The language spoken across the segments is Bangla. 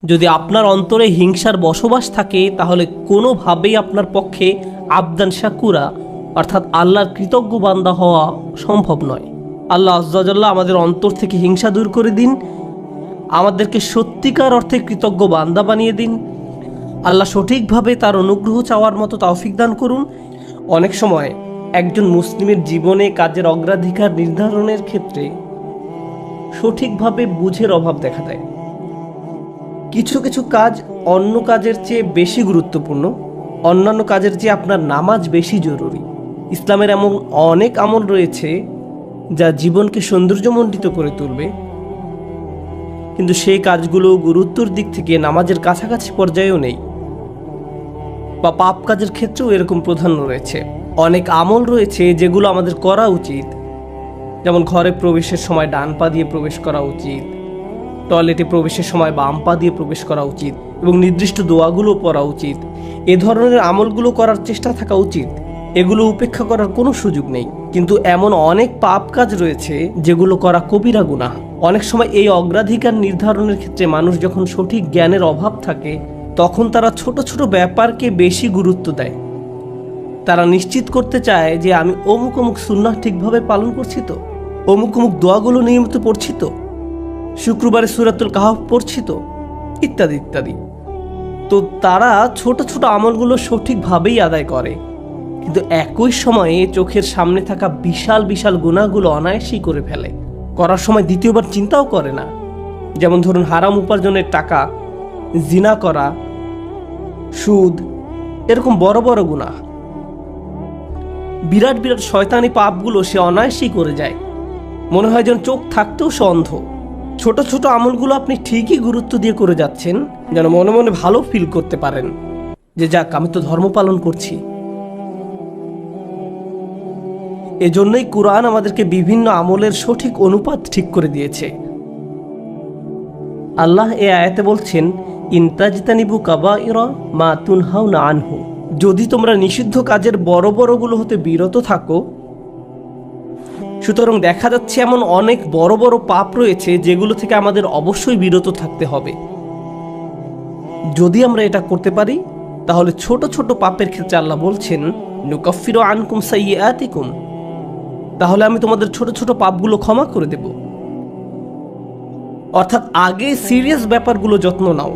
যদি আপনার অন্তরে হিংসার বসবাস থাকে তাহলে কোনোভাবেই আপনার পক্ষে আবদান শাকুরা অর্থাৎ আল্লাহর কৃতজ্ঞ বান্দা হওয়া সম্ভব নয়। আল্লাহ আয্যা ওয়া জাল্লা আমাদের অন্তর থেকে হিংসা দূর করে দিন, আমাদেরকে সত্যিকার অর্থে কৃতজ্ঞ বান্দা বানিয়ে দিন। আল্লাহ সঠিকভাবে তার অনুগ্রহ চাওয়ার মতো তৌফিক দান করুন। অনেক সময় একজন মুসলিমের জীবনে কাজের অগ্রাধিকার নির্ধারণের ক্ষেত্রে সঠিকভাবে বুঝের অভাব দেখা দেয়। কিছু কিছু কাজ অন্য কাজের চেয়ে বেশি গুরুত্বপূর্ণ, অন্যান্য কাজের চেয়ে আপনার নামাজ বেশি জরুরি। ইসলামের এমন অনেক আমল রয়েছে যা জীবনকে সৌন্দর্যমণ্ডিত করে তুলবে, কিন্তু সেই কাজগুলো গুরুত্বর দিক থেকে নামাজের কাছাকাছি পর্যায়েও নেই, বা পাপ কাজের ক্ষেত্রেও এরকম প্রাধান্য রয়েছে। অনেক আমল রয়েছে যেগুলো আমাদের করা উচিত, যেমন ঘরে প্রবেশের সময় ডান পা দিয়ে প্রবেশ করা উচিত, টয়লেটে প্রবেশের সময় বাম পা দিয়ে প্রবেশ করা উচিত, এবং নির্দিষ্ট দোয়াগুলো পড়া উচিত। এ ধরনের আমলগুলো করার চেষ্টা থাকা উচিত, এগুলো উপেক্ষা করার কোনো সুযোগ নেই। কিন্তু এমন অনেক পাপ কাজ রয়েছে যেগুলো করা কবিরা গুনাহ। অনেক সময় এই অগ্রাধিকার নির্ধারণের ক্ষেত্রে মানুষ যখন সঠিক জ্ঞানের অভাব থাকে তখন তারা ছোট ছোট ব্যাপারকে বেশি গুরুত্ব দেয়। তারা নিশ্চিত করতে চায় যে আমি অমুক অমুক সুন্নাহ ঠিকভাবে পালন করছি তো, অমুক অমুক দোয়াগুলো নিয়মিত পড়ছি তো, শুক্রবারে সূরাতুল কাহফ পড়ছি তো, ইত্যাদি ইত্যাদি। তো তারা ছোট ছোট আমলগুলো সঠিকভাবেই আদায় করে, কিন্তু একই সময়ে চোখের সামনে থাকা বিশাল বিশাল গুনাহগুলো অনায়াসেই করে ফেলে। করার সময় দ্বিতীয়বার চিন্তাও করে না। যেমন ধরুন হারাম উপার্জনের টাকা, জিনা করা, সুদ, এরকম বড় বড় গুনাহ, বিরাট বিরাট শয়তানি পাপগুলো সে অনায়াসেই করে যায়। মনে হয় যেন চোখ থাকতেও সে অন্ধ। ছোট ছোট আমলগুলো আপনি ঠিকই গুরুত্ব দিয়ে করে যাচ্ছেন, যেন মনে মনে ভালো ফিল করতে পারেন যে যাক আমি তো ধর্ম পালন করছি। এজন্যই কুরআন আমাদেরকে বিভিন্ন আমলের সঠিক অনুপাত ঠিক করে দিয়েছে। আল্লাহ এ আয়াতে বলছেন, ইনতাজতানিবু কাবাইরা মা তুনহাউনা আনহু, যদি তোমরা নিষিদ্ধ কাজের বড় বড়গুলো হতে বিরত থাকো। সুতরাং দেখা যাচ্ছে এমন অনেক বড় বড় পাপ রয়েছে যেগুলো থেকে আমাদের অবশ্যই বিরত থাকতে হবে। যদি আমরা এটা করতে পারি তাহলে ছোট ছোট পাপের ক্ষেত্রে আল্লাহ বলছেন, নুকাফিরু আনকুম সাইয়্যাতিকুম, তাহলে আমি তোমাদের ছোট ছোট পাপগুলো ক্ষমা করে দেব। অর্থাৎ আগে সিরিয়াস ব্যাপারগুলো যত্ন নাও।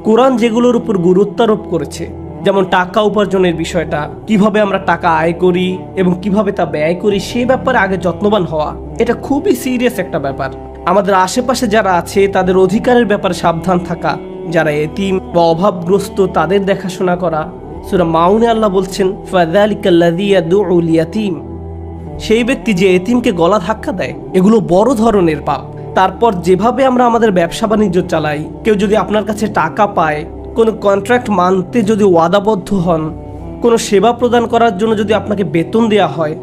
কোরআন যেগুলোর উপর গুরুত্ব আরোপ করেছে, যেমন টাকা উপার্জনের বিষয়টা, কিভাবে আমরা টাকা আয় করি এবং কিভাবে তা ব্যয় করি, সে ব্যাপারে আগে যত্নবান হওয়া, এটা খুবই সিরিয়াস একটা ব্যাপার। আমাদের আশেপাশে যারা আছে তাদের অধিকারের ব্যাপারে সাবধান থাকা, যারা এতিম বা অভাবগ্রস্ত তাদের দেখাশোনা করা। সূরা মাউনে আল্লাহ বলছেন, ফাযালিকাল্লাযী ইয়াদউল ইয়াতীম, সেই ব্যক্তি যে এতিমকে গলা ধাক্কা দেয়, এগুলো বড় ধরনের পাপ। তারপর যেভাবে আমরা আমাদের ব্যবসা বাণিজ্য চালাই, কেউ যদি আপনার কাছে টাকা পায়, কোনো কন্ট্রাক্ট মানতে যদি ওয়াদাবদ্ধ হন, কোনো সেবা প্রদান করার জন্য যদি আপনাকে বেতন দেওয়া হয়,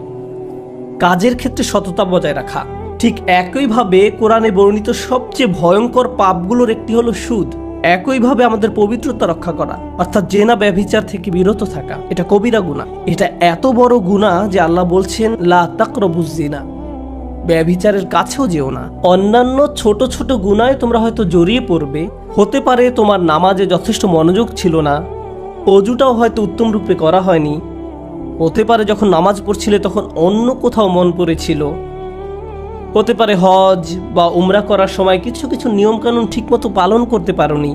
কাজের ক্ষেত্রে সততা বজায় রাখা। ঠিক একইভাবে কোরআনে বর্ণিত সবচেয়ে ভয়ঙ্কর পাপগুলোর একটি হলো সুদ। একইভাবে আমাদের পবিত্রতা রক্ষা করা, অর্থাৎ জেনা ব্যভিচার থেকে বিরত থাকা, এটা কবিরা গুনাহ। এটা এত বড় গুনাহ যে আল্লাহ বলছেন, লা তাকরাবুজ জিনা, ব্যভিচারের কাছেও যেও না। অন্যান্য ছোট ছোট গুনাহে তোমরা হয়তো জড়িয়ে পড়বে, হতে পারে তোমার নামাজে যথেষ্ট মনোযোগ ছিল না, অজুটাও হয়তো উত্তম রূপে করা হয়নি, হতে পারে যখন নামাজ পড়ছিলে তখন অন্য কোথাও মন পড়েছিল, হতে পারে হজ বা উমরা করার সময় কিছু কিছু নিয়মকানুন ঠিকমতো পালন করতে পারোনি,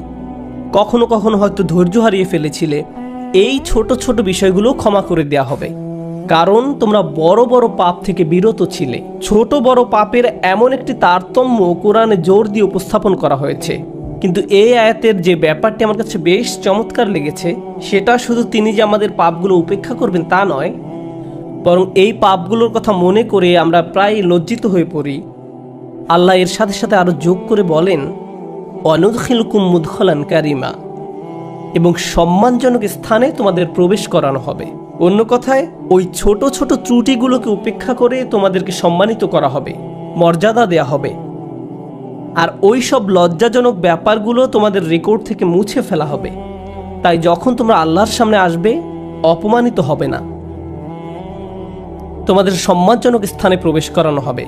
কখনো কখনো হয়তো ধৈর্য হারিয়ে ফেলেছিলে। এই ছোট ছোট বিষয়গুলো ক্ষমা করে দেওয়া হবে, কারণ তোমরা বড় বড় পাপ থেকে বিরত ছিলে। ছোট বড় পাপের এমন একটি তারতম্য কোরআনে জোর দিয়ে উপস্থাপন করা হয়েছে। কিন্তু এই আয়াতের যে ব্যাপারটি আমার কাছে বেশ চমৎকার লেগেছে, সেটা শুধু তিনি যে আমাদের পাপগুলো উপেক্ষা করবেন তা নয়, বরং এই পাপগুলোর কথা মনে করে আমরা প্রায় লজ্জিত হয়ে পড়ি। আল্লাহ এর সাথে সাথে আরো যোগ করে বলেন, ওয়ানুদখিলুকুম মুদখালান কারিমা, এবং সম্মানজনক স্থানে তোমাদের প্রবেশ করানো হবে। অন্য কথায়, ওই ছোট ছোট ত্রুটিগুলোকে উপেক্ষা করে তোমাদেরকে সম্মানিত করা হবে, মর্যাদা দেয়া হবে। আর ওই সব লজ্জাজনক ব্যাপারগুলো তোমাদের রেকর্ড থেকে মুছে ফেলা হবে। তাই যখন তোমরা আল্লাহর সামনে আসবে, অপমানিত হবে না, তোমাদের সম্মানজনক স্থানে প্রবেশ করানো হবে।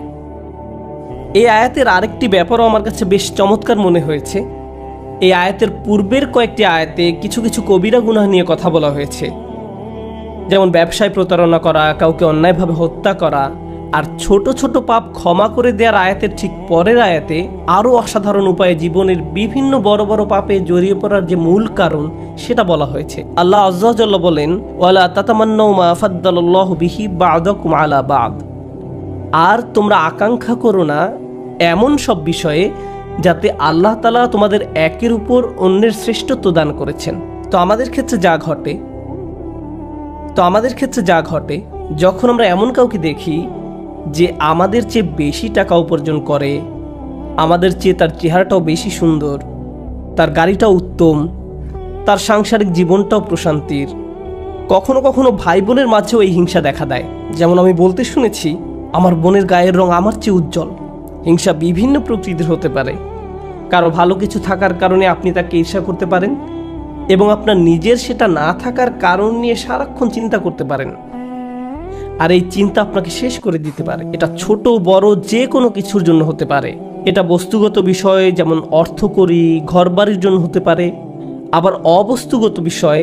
এই আয়াতের আরেকটি ব্যাপারও আমার কাছে বেশ চমৎকার মনে হয়েছে। এই আয়াতের পূর্বের কয়েকটি আয়াতে কিছু কিছু কবিরা গুনাহ নিয়ে কথা বলা হয়েছে, যেমন ব্যবসায় প্রতারণা করা, কাউকে অন্যায়ভাবে হত্যা করা। আর ছোট ছোট পাপ ক্ষমা করে দেওয়ার আয়াতের ঠিক পরের আয়াতে আরও অসাধারণ উপায়ে জীবনের বিভিন্ন বড় বড় পাপে জড়িয়ে পড়ার যে মূল কারণ সেটা বলা হয়েছে। আল্লাহ আযজা ওয়া জাল্লা বলেন, ওয়ালা তাতামান্নাউ মা ফাদ্দালাল্লাহু বিহি বা'দাকুম আলা বা'দ। আর তোমরা আকাঙ্ক্ষা করো না এমন সব বিষয়ে যাতে আল্লাহ তাআলা তোমাদের একের উপর অন্যের শ্রেষ্ঠত্ব দান করেছেন। তো আমাদের ক্ষেত্রে যা ঘটে যখন আমরা এমন কাউকে দেখি যে আমাদের চেয়ে বেশি টাকা উপার্জন করে, আমাদের চেয়ে তার চেহারাটাও বেশি সুন্দর, তার গাড়িটাও উত্তম, তার সাংসারিক জীবনটাও প্রশান্তির, কখনো কখনো ভাই বোনের মাঝেও এই হিংসা দেখা দেয়। যেমন আমি বলতে শুনেছি, আমার বোনের গায়ের রং আমার চেয়ে উজ্জ্বল। হিংসা বিভিন্ন প্রকৃতির হতে পারে। কারো ভালো কিছু থাকার কারণে আপনি তাকে ঈর্ষা করতে পারেন এবং আপনার নিজের সেটা না থাকার কারণ নিয়ে সারাক্ষণ চিন্তা করতে পারেন, আর এই চিন্তা আপনাকে শেষ করে দিতে পারে। এটা ছোট বড় যে কোনো কিছুর জন্য হতে পারে। এটা বস্তুগত বিষয় যেমন অর্থকড়ি, ঘরবাড়ির জন্য হতে পারে, আবার অবস্তুগত বিষয়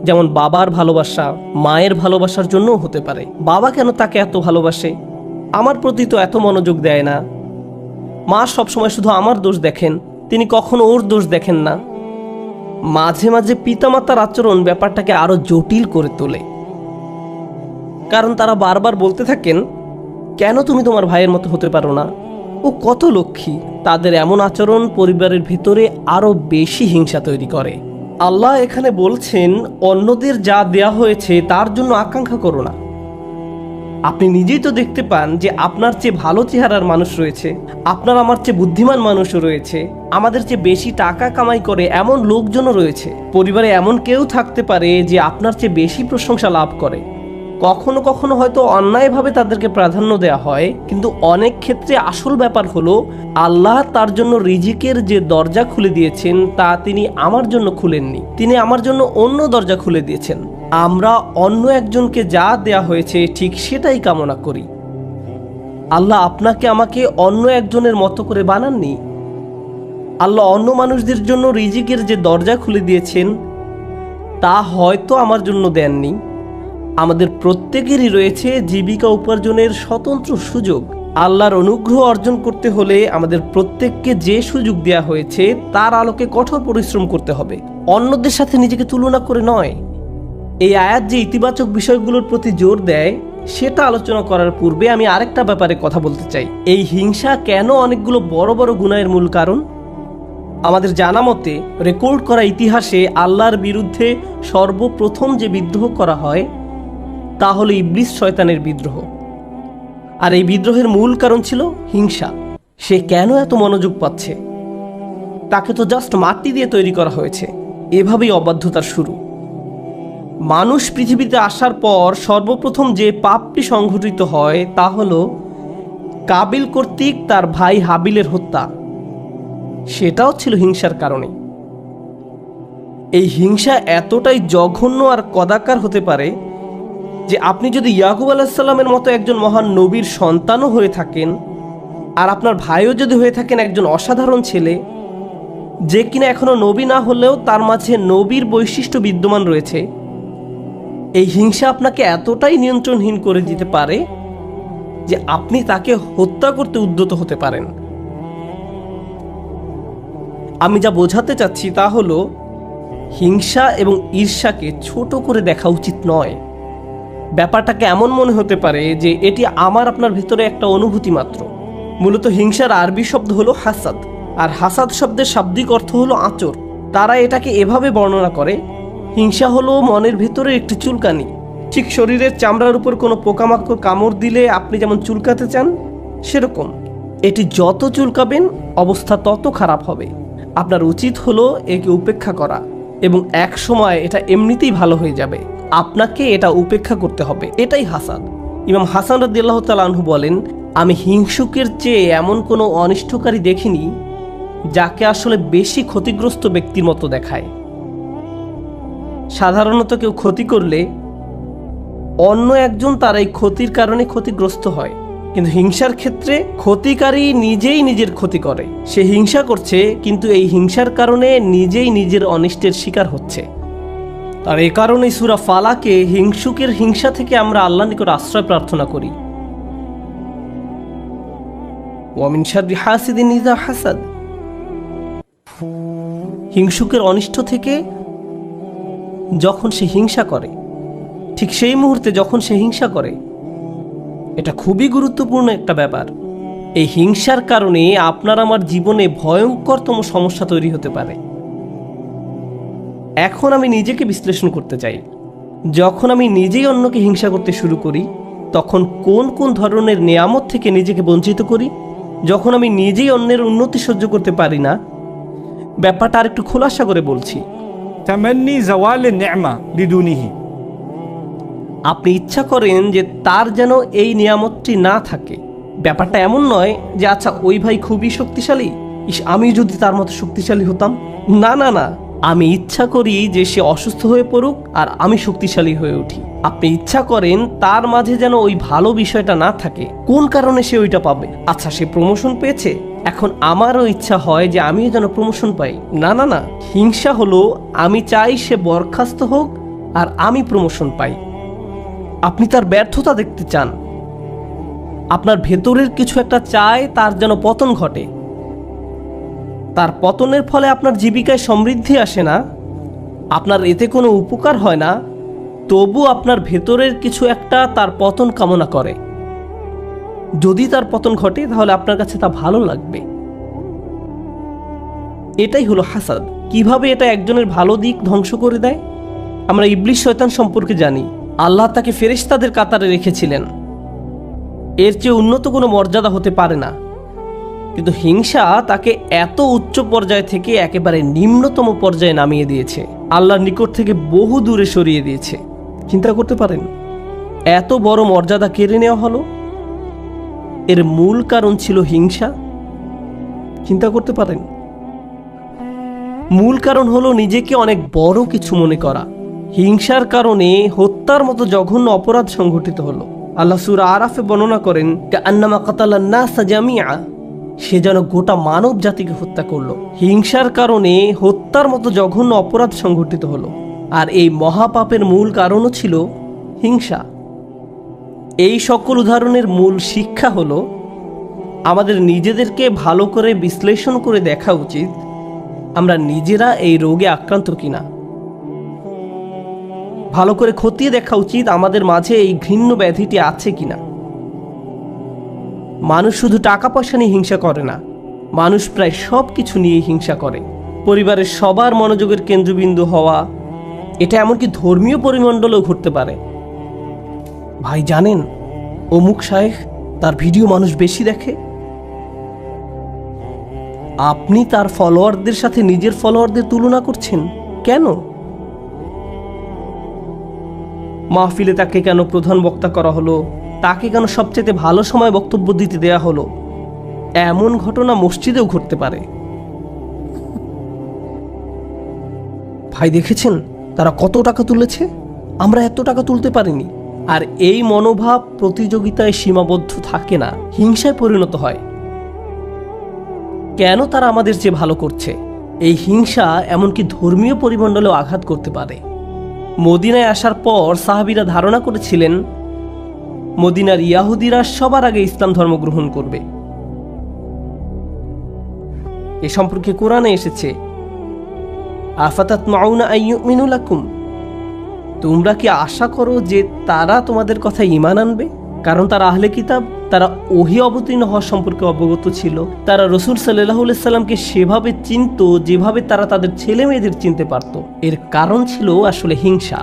যেমন বাবার ভালোবাসা, মায়ের ভালোবাসার জন্যও হতে পারে। বাবা কেন তাকে এত ভালোবাসে, আমার প্রতি তো এত মনোযোগ দেয় না। মা সবসময় শুধু আমার দোষ দেখেন, তিনি কখনো ওর দোষ দেখেন না। মাঝে মাঝে পিতামাতার আচরণ ব্যাপারটাকে আরো জটিল করে তোলে, কারণ তারা বারবার বলতে থাকেন, কেন তুমি তোমার ভাইয়ের মতো হতে পারো না, ও কত লক্ষ্মী। তাদের এমন আচরণ পরিবারের ভিতরে আরো বেশি হিংসা তৈরি করে। আল্লাহ এখানে বলছেন, অন্যদের যা দেয়া হয়েছে তার জন্য আকাঙ্ক্ষা করো না। আপনি নিজেই তো দেখতে পান যে আপনার চেয়ে ভালো চেহারার মানুষ রয়েছে, আপনার আমার চেয়ে বুদ্ধিমান মানুষও রয়েছে, আমাদের চেয়ে বেশি টাকা কামাই করে এমন লোকজনও রয়েছে। পরিবারে এমন কেউ থাকতে পারে যে আপনার চেয়ে বেশি প্রশংসা লাভ করে। কখনো কখনো হয়তো অন্যায়ভাবে তাদেরকে প্রাধান্য দেওয়া হয়, কিন্তু অনেক ক্ষেত্রে আসল ব্যাপার হলো আল্লাহ তার জন্য রিজিকের যে দরজা খুলে দিয়েছেন তা তিনি আমার জন্য খুলেননি, তিনি আমার জন্য অন্য দরজা খুলে দিয়েছেন। আমরা অন্য একজনকে যা দেয়া হয়েছে ঠিক সেটাই কামনা করি। আল্লাহ আপনাকে আমাকে অন্য একজনের মতো করে বানাননি। আল্লাহ অন্য মানুষদের জন্য রিজিকের যে দরজা খুলে দিয়েছেন তা হয়তো আমার জন্য দেননি। আমাদের প্রত্যেকেরই রয়েছে জীবিকা উপার্জনের স্বতন্ত্র সুযোগ। আল্লাহর অনুগ্রহ অর্জন করতে হলে আমাদের প্রত্যেককে যে সুযোগ দেওয়া হয়েছে তার আলোকে কঠোর পরিশ্রম করতে হবে, অন্যদের সাথে নিজেকে তুলনা করে নয়। এই আয়াত যে ইতিবাচক বিষয়গুলোর প্রতি জোর দেয় সেটা আলোচনা করার পূর্বে আমি আরেকটা ব্যাপারে কথা বলতে চাই। এই হিংসা কেন অনেকগুলো বড় বড় গুনাহের মূল কারণ? আমাদের জানা মতে রেকর্ড করা ইতিহাসে আল্লাহর বিরুদ্ধে সর্বপ্রথম যে বিদ্রোহ করা হয় তা হলো ইবলিস শয়তানের বিদ্রোহ। আর এই বিদ্রোহের মূল কারণ ছিল হিংসা। সে কেন এত মনোযোগ পাচ্ছে? তাকে তো জাস্ট মাটি দিয়ে তৈরি করা হয়েছে। এভাবেই অবাধ্যতার শুরু। মানুষ পৃথিবীতে আসার পর সর্বপ্রথম যে পাপটি সংঘটিত হয় তা হলো কাবিল কর্তৃক তার ভাই হাবিলের হত্যা। সেটাও ছিল হিংসার কারণে। এই হিংসা এতটাই জঘন্য আর কদাকার হতে পারে যে আপনি যদি ইয়াকুব আলাইহিস সালামের মতো একজন মহান নবীর সন্তানও হয়ে থাকেন, আর আপনার ভাইও যদি হয়ে থাকেন একজন অসাধারণ ছেলে যে কিনা এখনো নবী না হলেও তার মাঝে নবীর বৈশিষ্ট্য বিদ্যমান রয়েছে, এই হিংসা আপনাকে এতটাই নিয়ন্ত্রণহীন করে দিতে পারে যে আপনি তাকে হত্যা করতে উদ্যত হতে পারেন। আমি যা বোঝাতে চাচ্ছি তা হলো হিংসা এবং ঈর্ষাকে ছোট করে দেখা উচিত নয়। ব্যাপারটাকে এমন মনে হতে পারে যে এটি আমার আপনার ভিতরে একটা অনুভূতি মাত্র। মূলত হিংসার আরবি শব্দ হলো হাসাদ, আর হাসাদ শব্দের শাব্দিক অর্থ হলো আঁচড়। তারা এটাকে এভাবে বর্ণনা করে, হিংসা হলো মনের ভিতরে একটি চুলকানি। ঠিক শরীরের চামড়ার উপর কোনো পোকামাকড় কামড় দিলে আপনি যেমন চুলকাতে চান, সেরকম এটি যত চুলকাবেন অবস্থা তত খারাপ হবে। আপনার উচিত হলো একে উপেক্ষা করা, এবং এক সময় এটা এমনিতেই ভালো হয়ে যাবে। আপনাকে এটা উপেক্ষা করতে হবে। এটাই হাসাদ। ইমাম হাসান রাদিয়াল্লাহু তাআলা আনহু বলেন, আমি হিংসুকের চেয়ে এমন কোনো অনিষ্টকারী দেখিনি যাকে আসলে বেশি ক্ষতিগ্রস্ত ব্যক্তির মতো দেখায়। সাধারণত কেউ ক্ষতি করলে অন্য একজন তার এই ক্ষতির কারণে ক্ষতিগ্রস্ত হয়, কিন্তু হিংসার ক্ষেত্রে ক্ষতিকারী নিজেই নিজের ক্ষতি করে। সে হিংসা করছে, কিন্তু এই হিংসার কারণে নিজেই নিজের অনিষ্টের শিকার হচ্ছে। আর এ কারণেই সূরা ফালাকে হিংসুকের হিংসা থেকে আমরা আল্লাহর নিকট আশ্রয় প্রার্থনা করি। ওয়া মিন শাররি হাসিদিন ইযা হাসাদ, হিংসুকের অনিষ্ট থেকে যখন সে হিংসা করে, ঠিক সেই মুহূর্তে যখন সে হিংসা করে, এটা খুবই গুরুত্বপূর্ণ একটা ব্যাপার। এই হিংসার কারণে আপনার আমার জীবনে ভয়ঙ্করতম সমস্যা তৈরি হতে পারে। এখন আমি নিজেকে বিশ্লেষণ করতে চাই, যখন আমি নিজেই অন্যকে হিংসা করতে শুরু করি, তখন কোন কোন ধরনের নেয়ামত থেকে নিজেকে বঞ্চিত করি। যখন আমি নিজেই অন্যের উন্নতি সহ্য করতে পারি না, ব্যাপারটা আর একটু খোলাসা করে বলছি। তামান্নি জাওয়াল নি'মা বিদুনিহি, আপনি ইচ্ছা করেন যে তার যেন এই নিয়ামতটি না থাকে। ব্যাপারটা এমন নয় যে আচ্ছা ওই ভাই খুবই শক্তিশালী, আমি যদি তার মতো শক্তিশালী হতাম। না না না, আমি ইচ্ছা করি যে সে অসুস্থ হয়ে পড়ুক আর আমি শক্তিশালী হয়ে উঠি। আপনি ইচ্ছা করেন তার মাঝে যেন ওই ভালো বিষয়টা না থাকে। কোন কারণে সে ওইটা পাবে? আচ্ছা সে প্রমোশন পেয়েছে, এখন আমারও ইচ্ছা হয় যে আমিও যেন প্রমোশন পাই। না না না, হিংসা হলো আমি চাই সে বরখাস্ত হোক আর আমি প্রমোশন পাই। আপনি তার ব্যর্থতা দেখতে চান, আপনার ভেতরের কিছু একটা চায় তার যেন পতন ঘটে। তার পতনের ফলে আপনার জীবিকায় সমৃদ্ধি আসে না, আপনার এতে কোনো উপকার হয় না, তবু আপনার ভেতরের কিছু একটা তার পতন কামনা করে। যদি তার পতন ঘটে তাহলে আপনার কাছে তা ভালো লাগবে। এটাই হলো হাসাদ। কিভাবে এটা একজনের ভালো দিক ধ্বংস করে দেয়? আমরা ইবলিস শয়তান সম্পর্কে জানি। আল্লাহ তাকে ফেরেশতাদের কাতারে রেখেছিলেন, এর চেয়ে উন্নত কোনো মর্যাদা হতে পারে না। কিন্তু হিংসা তাকে এত উচ্চ পর্যায় থেকে একেবারে নিম্নতম পর্যায়ে নামিয়ে দিয়েছে, আল্লাহর নিকট থেকে বহু দূরে সরিয়ে দিয়েছে। চিন্তা করতে পারেন এত বড় মর্যাদা কেড়ে নেওয়া হলো, এর মূল কারণ ছিল হিংসা। চিন্তা করতে পারেন মূল কারণ হলো নিজেকে অনেক বড় কিছু মনে করা। হিংসার কারণে হত্যার মতো জঘন্য অপরাধ সংঘটিত হলো। আল্লাহ সূরা আরাফে বর্ণনা করেন, কান্নামা কাতালান নাসা জামিআ, সে যেন গোটা মানব জাতিকে হত্যা করলো। হিংসার কারণে হত্যার মতো জঘন্য অপরাধ সংঘটিত হলো, আর এই মহাপাপের মূল কারণও ছিল হিংসা। এই সকল উদাহরণের মূল শিক্ষা হলো আমাদের নিজেদেরকে ভালো করে বিশ্লেষণ করে দেখা উচিত আমরা নিজেরা এই রোগে আক্রান্ত কিনা। ভালো করে খতিয়ে দেখা উচিত আমাদের মাঝে এই ঘৃণ্য ব্যাধিটি আছে কিনা। মানুষ শুধু টাকা পয়সা নিয়ে হিংসা করে না, মানুষ প্রায় সব কিছু নিয়ে হিংসা করে। পরিবারের সবার মনোযোগের কেন্দ্রবিন্দু হওয়া, এটা এমনকি ধর্মীয় পরিমণ্ডলেও ঘটতে পারে। ভাই জানেন অমুক শায়েখ, তার ভিডিও মানুষ বেশি দেখে। আপনি তার ফলোয়ারদের সাথে নিজের ফলোয়ারদের তুলনা করছেন কেন? মাহফিলে তাকে কেন প্রধান বক্তা করা হলো? তাকে কেন সবচেয়ে ভালো সময় বক্তব্য দিতে দেয়া হলো? এমন ঘটনা মসজিদেও ঘটতে পারে। ভাই দেখেছেন তারা কত টাকা তুলেছে, আমরা এত টাকা তুলতে পারিনি। আর এই মনোভাব প্রতিযোগিতায় সীমাবদ্ধ থাকে না, হিংসায় পরিণত হয়। কেন তারা আমাদের চেয়ে ভালো করছে? এই হিংসা এমনকি ধর্মীয় পরিমণ্ডলেও আঘাত করতে পারে। মদিনায় আসার পর সাহাবীরা ধারণা করেছিলেন মদিনার ইয়াহুদিরা সবার আগে ইসলাম ধর্ম গ্রহণ করবে। এ সম্পর্কে কোরআনে এসেছে, আফাতাতমাউনা আইয়ুমিনু লাকুম, তোমরা কি আশা করো যে তারা তোমাদের কথা ঈমান আনবে? কারণ তারা আহলে কিতাব, তারা ওহী অবতীর্ণ হওয়া সম্পর্কে অবগত ছিল। তারা রাসূল সাল্লাল্লাহু আলাইহি সাল্লামকে সেভাবে চিনত যেভাবে তারা তাদের ছেলে মেয়েদের চিনতে পারত। এর কারণ ছিল আসলে হিংসা।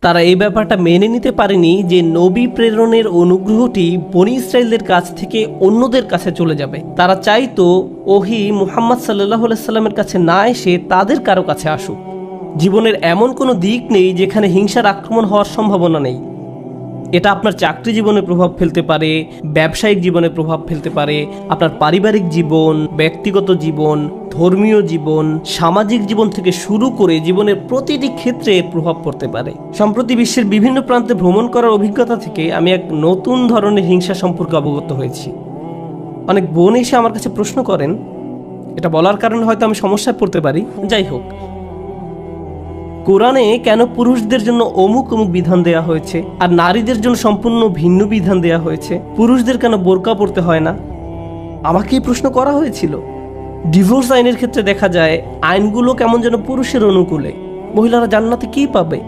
তারা এই ব্যাপারটা মেনে নিতে পারেনি যে নবী প্রেরণের অনুগ্রহটি বনী ইসরাইলদের কাছ থেকে অন্যদের কাছে চলে যাবে। তারা চাইতো ওহী মুহাম্মদ সাল্লাল্লাহু আলাইহি সাল্লামের কাছে না এসে তাদের কারো কাছে আসুক। জীবনের এমন কোনো দিক নেই যেখানে হিংসার আক্রমণ হওয়ার সম্ভাবনা নেই। এটা আপনার চাকরি জীবনে প্রভাব ফেলতে পারে, ব্যবসায়িক জীবনে প্রভাব ফেলতে পারে, আপনার পারিবারিক জীবন, ব্যক্তিগত জীবন, ধর্মীয় জীবন, সামাজিক জীবন থেকে শুরু করে জীবনের প্রতিটি ক্ষেত্রে এর প্রভাব পড়তে পারে। সম্প্রতি বিশ্বের বিভিন্ন প্রান্তে ভ্রমণ করার অভিজ্ঞতা থেকে আমি এক নতুন ধরনের হিংসা সম্পর্কে অবগত হয়েছি। অনেক বোন এসে আমার কাছে প্রশ্ন করেন, এটা বলার কারণে হয়তো আমি সমস্যায় পড়তে পারি, যাই হোক, কোরআনে কেন পুরুষদের জন্য অমুক অমুক বিধান দেয়া হয়েছে আর নারীদের জন্য সম্পূর্ণ ভিন্ন বিধান দেয়া হয়েছে? পুরুষদের কেন বোরকা পরতে হয় না? আমাকে এই প্রশ্ন করা হয়েছিল। ডিভোর্স আইনের ক্ষেত্রে দেখা যায় আইনগুলো কেমন যেন পুরুষের অনুকূলে। মহিলারা জান্নাতে কি পাবে?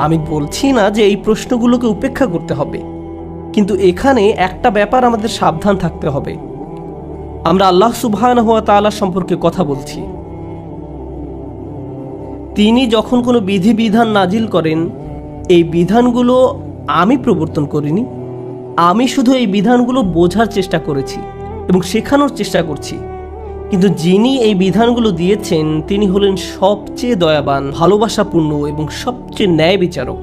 আমি বলছি না যে এই প্রশ্নগুলোকে উপেক্ষা করতে হবে, কিন্তু এখানে একটা ব্যাপার আমাদের সাবধান থাকতে হবে। আমরা আল্লাহ সুবহানাহু ওয়া তাআলা সম্পর্কে কথা বলছি। তিনি যখন কোনো বিধিবিধান নাজিল করেন, এই বিধানগুলো আমি প্রবর্তন করিনি, আমি শুধু এই বিধানগুলো বোঝার চেষ্টা করেছি এবং শেখানোর চেষ্টা করছি। কিন্তু যিনি এই বিধানগুলো দিয়েছেন তিনি হলেন সবচেয়ে দয়াবান, ভালোবাসাপূর্ণ এবং সবচেয়ে ন্যায় বিচারক।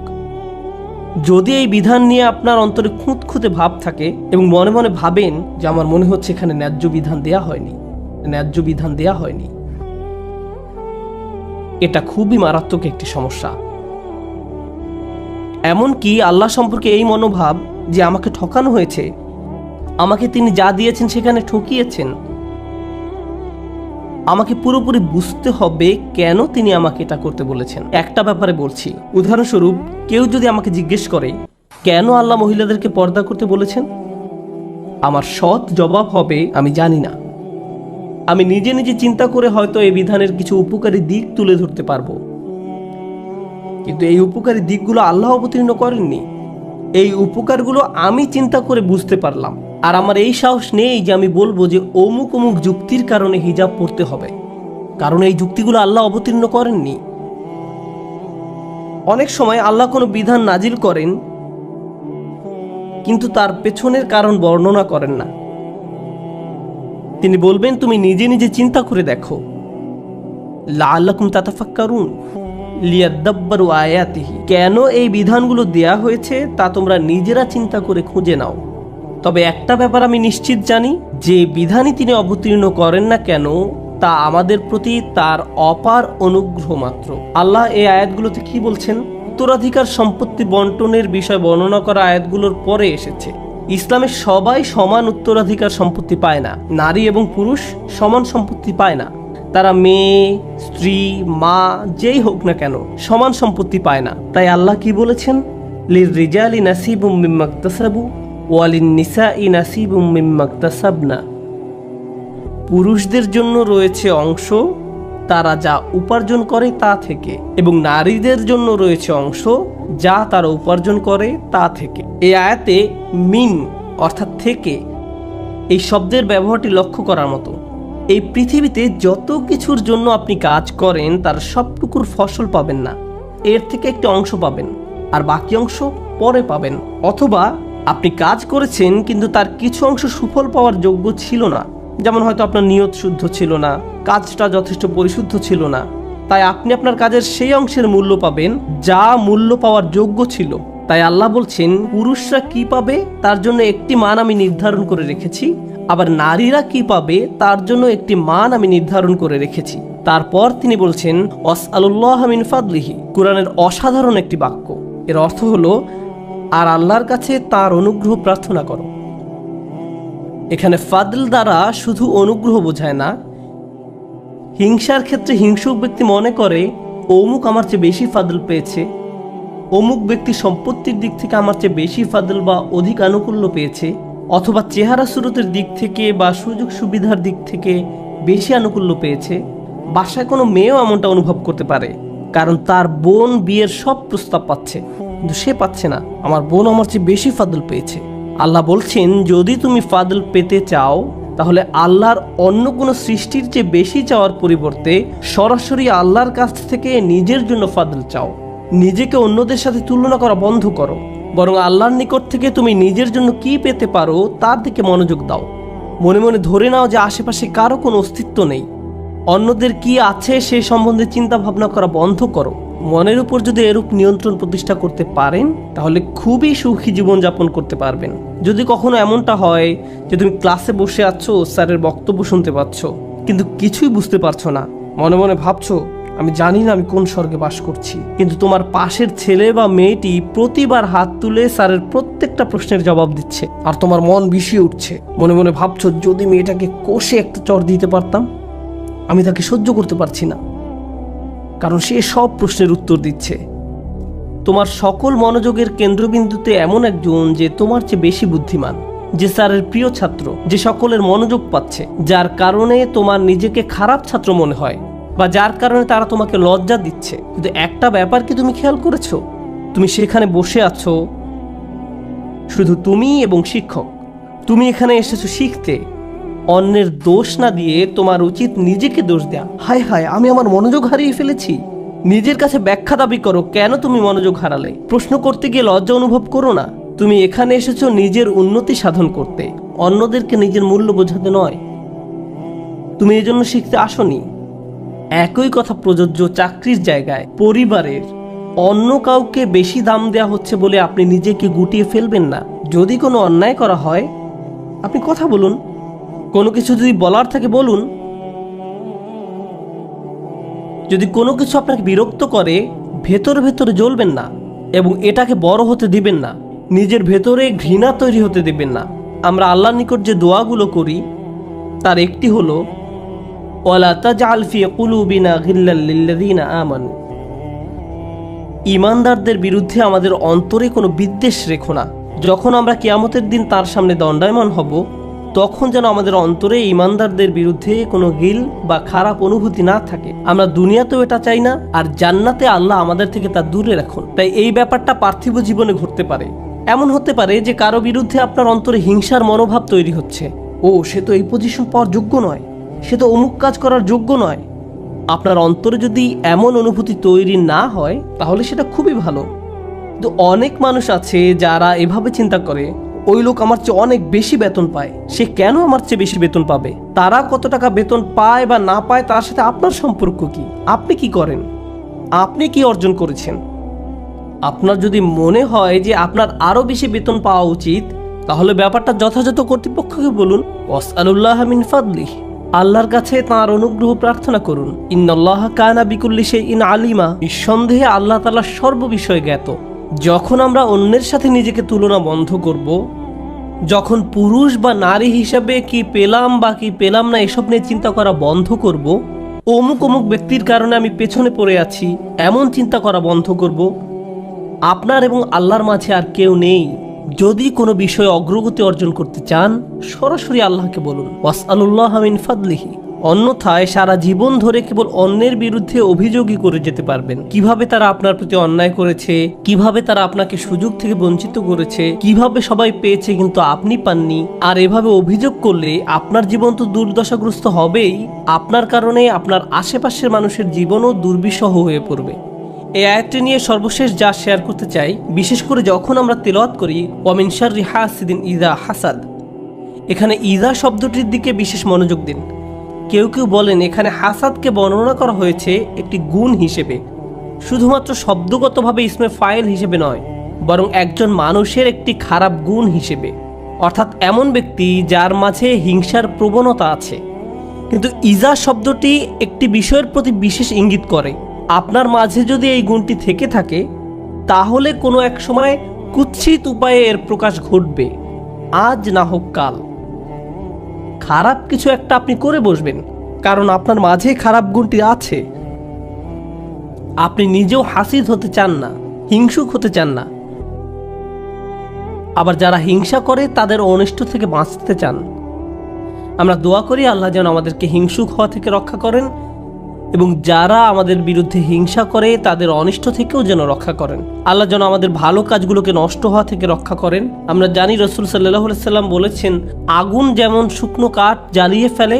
যদি এই বিধান নিয়ে আপনার অন্তরে খুঁতখুঁতে ভাব থাকে এবং মনে মনে ভাবেন যে আমার মনে হচ্ছে এখানে ন্যায্য বিধান দেয়া হয়নি, এটা খুবই মারাত্মক একটি সমস্যা। এমনকি আল্লাহ সম্পর্কে এই মনোভাব যে আমাকে ঠকানো হয়েছে, আমাকে তিনি যা দিয়েছেন সেখানে ঠকিয়েছেন। আমাকে পুরোপুরি বুঝতে হবে কেন তিনি আমাকে এটা করতে বলেছেন। একটা ব্যাপারে বলছি, উদাহরণস্বরূপ কেউ যদি আমাকে জিজ্ঞেস করে কেন আল্লাহ মহিলাদেরকে পর্দা করতে বলেছেন, আমার সৎ জবাব হবে আমি জানি না। আমি নিজে নিজে চিন্তা করে হয়তো এই বিধানের কিছু উপকারী দিক তুলে ধরতে পারবো, কিন্তু এই উপকারী দিকগুলো আল্লাহ অবতীর্ণ করেননি। এই উপকারগুলো আমি চিন্তা করে বুঝতে পারলাম, আর আমার এই সাহস নেই যে আমি বলবো যে অমুক অমুক যুক্তির কারণে হিজাব পড়তে হবে, কারণ এই যুক্তিগুলো আল্লাহ অবতীর্ণ করেননি। অনেক সময় আল্লাহ কোনো বিধান নাজিল করেন কিন্তু তার পেছনের কারণ বর্ণনা করেন না। তিনি বলবেন তুমি নিজে নিজে চিন্তা করে দেখো, লাআল্লাকুম তাতাফাক্কারুন লিয়াদাব্বারু আয়াতিহি, কেন এই বিধানগুলো দেয়া হয়েছে তা তোমরা নিজেরা চিন্তা করে খুঁজে নাও। তবে একটা ব্যাপার আমি নিশ্চিত জানি, যে বিধানই তিনি অবতীর্ণ করেন না কেন তা আমাদের প্রতি তার অপার অনুগ্রহ মাত্র। আল্লাহ এই আয়াতগুলোতে কি বলছেন? উত্তরাধিকার সম্পত্তি বন্টনের বিষয় বর্ণনা করা আয়াতগুলোর পরে এসেছে। ইসলামের সবাই সমান উত্তরাধিকার সম্পত্তি পায় না, নারী এবং পুরুষ সমান সম্পত্তি পায় না। তারা মেয়ে, স্ত্রী, মা যেই হোক না কেন সমান সম্পত্তি পায় না। তাই আল্লাহ কি বলেছেন? লিররিজালি নাসিবুম মিম্মা ইকতাসাবু ওয়ালিন নিসাই নাসিবুম মিম্মা ইকতাসাবনা। পুরুষদের জন্য রয়েছে অংশ তারা যা উপার্জন করে তা থেকে, এবং নারীদের জন্য রয়েছে অংশ যা তারা উপার্জন করে তা থেকে। এই আয়াতে মিন অর্থাৎ থেকে এই শব্দের ব্যবহারটি লক্ষ্য করার মতো। এই পৃথিবীতে যত কিছুর জন্য আপনি কাজ করেন তার সবটুকুর ফসল পাবেন না, এর থেকে একটি অংশ পাবেন আর বাকি অংশ পরে পাবেন। অথবা আপনি কাজ করেছেন কিন্তু তার কিছু অংশ সুফল পাওয়ার যোগ্য ছিল না, যেমন হয়তো আপনার নিয়ত শুদ্ধ ছিল না, কাজটা যথেষ্ট পরিশুদ্ধ ছিল না, তাই আপনি আপনার কাজের সেই অংশের মূল্য পাবেন যা মূল্য পাওয়ার যোগ্য ছিল। তাই আল্লাহ বলছেন পুরুষরা কি পাবে তার জন্য একটি মান আমি নির্ধারণ করে রেখেছি, আবার নারীরা কি পাবে তার জন্য একটি মান আমি নির্ধারণ করে রেখেছি। তারপর তিনি বলছেন ওয়াসআলুল্লাহ মিন ফাদলিহি, কোরআনের অসাধারণ একটি বাক্য। এর অর্থ হলো আর আল্লাহর কাছে তার অনুগ্রহ প্রার্থনা করো। এখানে ফাদল দ্বারা শুধু অনুগ্রহ বোঝায় না। হিংসার ক্ষেত্রে হিংসুক ব্যক্তি মনে করে অমুক আমার চেয়ে বেশি ফাদল পেয়েছে, অমুক ব্যক্তি সম্পত্তির দিক থেকে আমার চেয়ে বেশি ফাদল বা অধিক আনুকূল্য পেয়েছে, অথবা চেহারা সুরতের দিক থেকে বা সুযোগ সুবিধার দিক থেকে বেশি আনুকূল্য পেয়েছে। বাসায় কোনো মেয়েও এমনটা অনুভব করতে পারে, কারণ তার বোন বিয়ের সব প্রস্তাব পাচ্ছে কিন্তু সে পাচ্ছে না, আমার বোন আমার চেয়ে বেশি ফাদল পেয়েছে। আল্লাহ বলছেন যদি তুমি ফাদল পেতে চাও তাহলে আল্লাহর অন্য কোনো সৃষ্টির চেয়ে বেশি চাওয়ার পরিবর্তে সরাসরি আল্লাহর কাছ থেকে নিজের জন্য ফাদল চাও। নিজেকে অন্যদের সাথে তুলনা করা বন্ধ করো, বরং আল্লাহর নিকট থেকে তুমি নিজের জন্য কি পেতে পারো তার দিকে মনোযোগ দাও। মনে মনে ধরে নাও যে আশেপাশে কারো কোনো অস্তিত্ব নেই, অন্যদের কি আছে সে সম্বন্ধে চিন্তা ভাবনা করা বন্ধ করো। মনের উপর যদি এরূপ নিয়ন্ত্রণ প্রতিষ্ঠা করতে পারেন তাহলে খুবই সুখী জীবনযাপন করতে পারবেন। যদি কখনো এমনটা হয় যে তুমি ক্লাসে বসে আছো, স্যারের বক্তব্য শুনতে পাচ্ছ, কিন্তু কিছুই বুঝতে পারছো না, মনে মনে ভাবছো আমি জানি না আমি কোন স্বর্গে বাস করছি, কিন্তু তোমার পাশের ছেলে বা মেয়েটি প্রতিবার হাত তুলে স্যারের প্রত্যেকটা প্রশ্নের জবাব দিচ্ছে, আর তোমার মন বিষিয়ে উঠছে। মনে মনে ভাবছো যদি মেয়েটাকে কষে একটা চর দিতে পারতাম, আমি তাকে সহ্য করতে পারছি না, কারণ সে সব প্রশ্নের উত্তর দিচ্ছে। তোমার সকল মনোযোগের কেন্দ্রবিন্দুতে এমন একজন যে তোমার চেয়ে বেশি বুদ্ধিমান, যে স্যারের প্রিয় ছাত্র, যে সকলের মনোযোগ পাচ্ছে, যার কারণে তোমার নিজেকে খারাপ ছাত্র মনে হয় বা যার কারণে তারা তোমাকে লজ্জা দিচ্ছে। কিন্তু একটা ব্যাপার কি তুমি খেয়াল করেছো? তুমি সেখানে বসে আছো, শুধু তুমি এবং শিক্ষক। তুমি এখানে এসেছো শিখতে, অন্যের দোষ না দিয়ে তোমার উচিত নিজেকে দোষ দেয়া। হায় হায়, আমি আমার মনোযোগ হারিয়ে ফেলেছি। নিজের কাছে ব্যাখ্যা দাবি করো কেন তুমি মনোযোগ হারালে। প্রশ্ন করতে গিয়ে লজ্জা অনুভব করো না। তুমি এখানে এসেছো নিজের উন্নতি সাধন করতে, অন্যদেরকে নিজের মূল্য বোঝাতে নয়। তুমি এই জন্য শিখতে আসনি। একই কথা প্রযোজ্য চাকরির জায়গায়, পরিবারের। অন্য কাউকে বেশি দাম দেওয়া হচ্ছে বলে আপনি নিজেকে গুটিয়ে ফেলবেন না। যদি কোনো অন্যায় করা হয় আপনি কথা বলুন, কোনো কিছু যদি বলার থাকে বলুন। যদি কোনো কিছু আপনাকে বিরক্ত করে ভেতরে ভেতরে জ্বলবেন না এবং এটাকে বড় হতে দিবেন না, নিজের ভেতরে ঘৃণা তৈরি হতে দিবেন না। আমরা আল্লাহর নিকট যে দোয়াগুলো করি তার একটি হলো ওয়ালা তাজআল ফি কুলুবিনা গিল্লাল লিল্লাযিনা আমানু। ঈমানদারদের বিরুদ্ধে আমাদের অন্তরে কোনো বিদ্বেষ রেখো না। যখন আমরা কিয়ামতের দিন তার সামনে দণ্ডায়মান হব তখন যেন আমাদের অন্তরে ঈমানদারদের বিরুদ্ধে কোনো গিল বা খারাপ অনুভূতি না থাকে। আমরা দুনিয়াতেও এটা চাই না, আর জান্নাতে আল্লাহ আমাদের থেকে তা দূরে রাখুন। তাই এই ব্যাপারটা পার্থিব জীবনে ঘটতে পারে। এমন হতে পারে যে কারো বিরুদ্ধে আপনার অন্তরে হিংসার মনোভাব তৈরি হচ্ছে। ও, সে তো এই পজিশন পাওয়ার যোগ্য নয়, সে তো অমুক কাজ করার যোগ্য নয়। আপনার অন্তরে যদি এমন অনুভূতি তৈরি না হয় তাহলে সেটা খুবই ভালো। কিন্তু অনেক মানুষ আছে যারা এভাবে চিন্তা করে ওই লোক আমার চেয়ে অনেক বেশি বেতন পায়, সে কেন আমার চেয়ে বেশি বেতন পাবে। তারা কত টাকা বেতন পায় বা না পায় তার সাথে আপনার সম্পর্ক কি? আপনি কি করেন? আপনি কি অর্জন করেছেন? আপনার যদি মনে হয় যে আপনার আরো বেশি বেতন পাওয়া উচিত তাহলে ব্যাপারটা যথাযথ কর্তৃপক্ষকে বলুন। ওয়াসআলুল্লাহ মিন ফাদলিহি, আল্লাহর কাছে তাঁর অনুগ্রহ প্রার্থনা করুন। ইন্নাল্লাহা কানা বিকুল্লি শাইইন আলিমা, নিঃসন্দেহে আল্লাহ তাআলা সর্ববিষয়ে জ্ঞাত। যখন আমরা অন্যের সাথে নিজেকে তুলনা বন্ধ করব, যখন পুরুষ বা নারী হিসাবে কি পেলাম বা কি পেলাম না এসব নিয়ে চিন্তা করা বন্ধ করব, অমুক অমুক ব্যক্তির কারণে আমি পেছনে পড়ে আছি এমন চিন্তা করা বন্ধ করব, আপনার এবং আল্লাহর মাঝে আর কেউ নেই। যদি কোনো বিষয়ে অগ্রগতি অর্জন করতে চান সরাসরি আল্লাহকে বলুন ওয়াসআলুল্লাহ মিন ফাদলিহি। অন্যথায় সারা জীবন ধরে কেবল অন্যের বিরুদ্ধে অভিযোগই করে যেতে পারবেন। কিভাবে তারা আপনার প্রতি অন্যায় করেছে, কিভাবে তারা আপনাকে সুযোগ থেকে বঞ্চিত করেছে, কিভাবে সবাই পেয়েছে কিন্তু আপনি পাননি। আর এভাবে অভিযোগ করলে আপনার জীবন তো দুর্দশাগ্রস্ত হবেই, আপনার কারণে আপনার আশেপাশের মানুষের জীবনও দুর্বিষহ হয়ে পড়বে। এই আয়াতটি নিয়ে সর্বশেষ যা শেয়ার করতে চাই, বিশেষ করে যখন আমরা তেলাওয়াত করি ওয়া মিন শাররি হাসিদিন ইযা হাসাদ, এখানে ইযা শব্দটির দিকে বিশেষ মনোযোগ দিন। কেউ কেউ বলেন এখানে হাসাদকে বর্ণনা করা হয়েছে একটি গুণ হিসেবে, শুধুমাত্র শব্দগতভাবে ইসমে ফাইল হিসেবে নয়, বরং একজন মানুষের একটি খারাপ গুণ হিসেবে, অর্থাৎ এমন ব্যক্তি যার মাঝে হিংসার প্রবণতা আছে। কিন্তু ইজা শব্দটি একটি বিষয়ের প্রতি বিশেষ ইঙ্গিত করে। আপনার মাঝে যদি এই গুণটি থেকে থাকে তাহলে কোনো এক সময় কুৎসিত উপায়ে এর প্রকাশ ঘটবে, আজ না হোক কাল। খারাপ কিছু একটা আপনি করে বসবেন, কারণ আপনার মাঝে খারাপ গুণটি আছে। আপনি নিজেও হাসিদ হতে চান না, হিংসুক হতে চান না। আবার যারা হিংসা করে তাদের অনিষ্ট থেকে বাঁচতে চান। আমরা দোয়া করি আল্লাহ যেন আমাদেরকে হিংসুক হওয়া থেকে রক্ষা করেন এবং যারা আমাদের বিরুদ্ধে হিংসা করে তাদের অনিষ্ট থেকেও যেন রক্ষা করেন। আল্লাহ যেন আমাদের ভালো কাজগুলোকে নষ্ট হওয়া থেকে রক্ষা করেন। আমরা জানি রাসূল সাল্লাল্লাহু আলাইহি সাল্লাম বলেছেন, আগুন যেমন শুকনো কাঠ জ্বালিয়ে ফেলে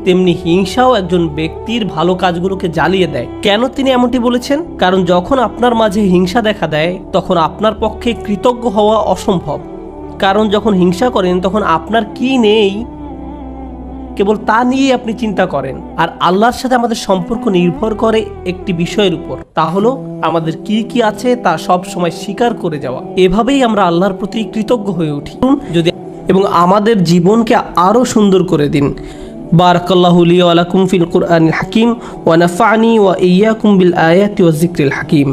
তেমনি হিংসাও একজন ব্যক্তির ভালো কাজগুলোকে জ্বালিয়ে দেয়। কেন তিনি এমনটি বলেছেন? কারণ যখন আপনার মাঝে হিংসা দেখা দেয় তখন আপনার পক্ষে কৃতজ্ঞ হওয়া অসম্ভব। কারণ যখন হিংসা করেন তখন আপনার কি নেই কেবল তা নিয়েই আপনি চিন্তা করেন। আর আল্লাহর সাথে আমাদের সম্পর্ক নির্ভর করে একটি বিষয়ের উপর, তা হলো আমাদের কি কি আছে তা সব সময় স্বীকার করে যাওয়া। এভাবেই আমরা আল্লাহর প্রতি কৃতজ্ঞ হয়ে উঠি। যদি এবং আমাদের জীবনকে আরো সুন্দর করে দিন। বারাকাল্লাহু লি ওয়া লাকুম ফিল কুরআনিল হাকিম ওয়া নাফা'নি ওয়া ইয়্যাকুম বিল আয়াতি ওয়াজ যিকরিল হাকিম।